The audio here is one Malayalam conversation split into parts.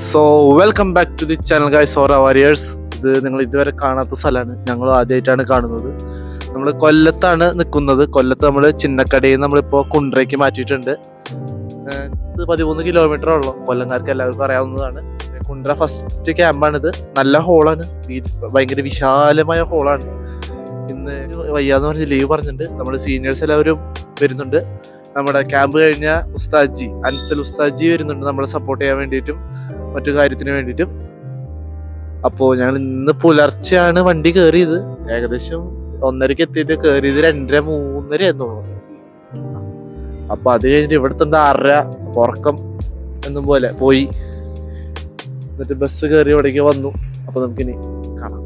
So welcome back to the channel guys or warriors. ഇത് നിങ്ങൾ ഇതുവരെ കാണാത്ത സ്ഥലമാണ്, ഞങ്ങൾ ആദ്യമായിട്ടാണ് കാണുന്നത്. നമ്മൾ കൊല്ലത്താണ് നിൽക്കുന്നത്. കൊല്ലത്ത് നമ്മൾ ചിന്നക്കടയിൽ നമ്മളിപ്പോൾ കുണ്ട്രയ്ക്ക് മാറ്റിയിട്ടുണ്ട്. ഇത് 13 കിലോമീറ്റർ ഉള്ളൂ. കൊല്ലംകാർക്ക് എല്ലാവർക്കും അറിയാവുന്നതാണ്. കുണ്ട്ര ഫസ്റ്റ് ക്യാമ്പാണിത്. നല്ല ഹോളാണ്, ഭയങ്കര വിശാലമായ ഹോളാണ്. ഇന്ന് വയ്യാന്ന് പറഞ്ഞ് ലീവ് പറഞ്ഞിട്ടുണ്ട്. നമ്മുടെ സീനിയേഴ്സ് എല്ലാവരും വരുന്നുണ്ട്. നമ്മുടെ ക്യാമ്പ് കഴിഞ്ഞ ഉസ്താദ് അൻസൽ ഉസ്താദ് വരുന്നുണ്ട് നമ്മളെ സപ്പോർട്ട് ചെയ്യാൻ വേണ്ടിയിട്ടും മറ്റു കാര്യത്തിന് വേണ്ടിയിട്ടും. അപ്പോൾ ഞങ്ങൾ ഇന്ന് പുലർച്ചെയാണ് വണ്ടി കയറിയത്. ഏകദേശം 1:30 എത്തിയിട്ട് കയറിയത് 2:30-3:00 എന്ന് തോന്നുന്നു. അപ്പൊ അത് കഴിഞ്ഞിട്ട് ഇവിടുത്തെ 6:30 ഉറക്കം എന്നും പോലെ പോയി. എന്നിട്ട് ബസ് കയറി ഇവിടേക്ക് വന്നു. അപ്പൊ നമുക്കിനി കാണാം.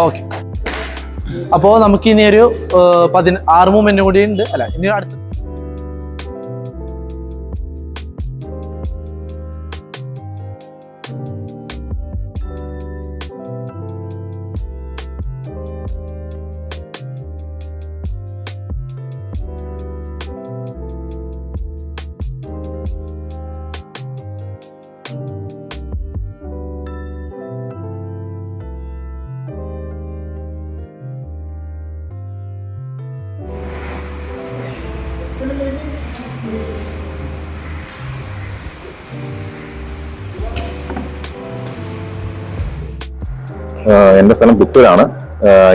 ഓക്കെ, അപ്പോ നമുക്ക് ഇനി ഒരു 16 മൂവ്മെന്റ് കൂടി ഉണ്ട്. അല്ല, ഇനി അടുത്ത എന്റെ സ്ഥലം പുത്തൂരാണ്.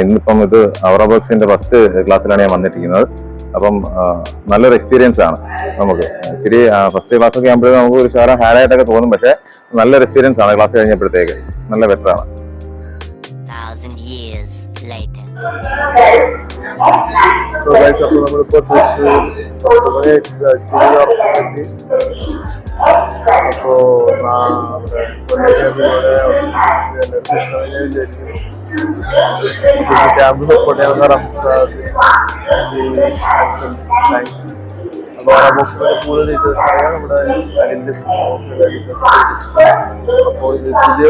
ഇന്നിപ്പം ഇത് അവറ ബോക്സിന്റെ ഫസ്റ്റ് ക്ലാസ്സിലാണ് ഞാൻ വന്നിരിക്കുന്നത്. അപ്പം നല്ലൊരു എക്സ്പീരിയൻസ് ആണ് നമുക്ക്. ഇച്ചിരി ഫസ്റ്റ് ക്ലാസ് ഒക്കെ ആകുമ്പോഴേ നമുക്ക് ഒരു ശകലം ഹാർഡായിട്ടൊക്കെ തോന്നും, പക്ഷെ നല്ലൊരു എക്സ്പീരിയൻസ് ആണ്. ക്ലാസ് കഴിഞ്ഞപ്പോഴത്തേക്ക് നല്ല ബെറ്റർ ആണ്. സോ ഗൈസ്, അപ്പോൾ നമ്മളിപ്പോൾ തൃശ്ശൂർ ക്യാമ്പ് സപ്പോർട്ട് ചെയ്യാവുന്ന റംസാദ് അപ്പോൾ ആ ബോക്സിന്റെ കൂടുതൽ ഡീറ്റെയിൽസ് അറിയാം നമ്മുടെ ഡിസ്ക്രിപ്ഷൻ. അപ്പോൾ ഇത് പുതിയ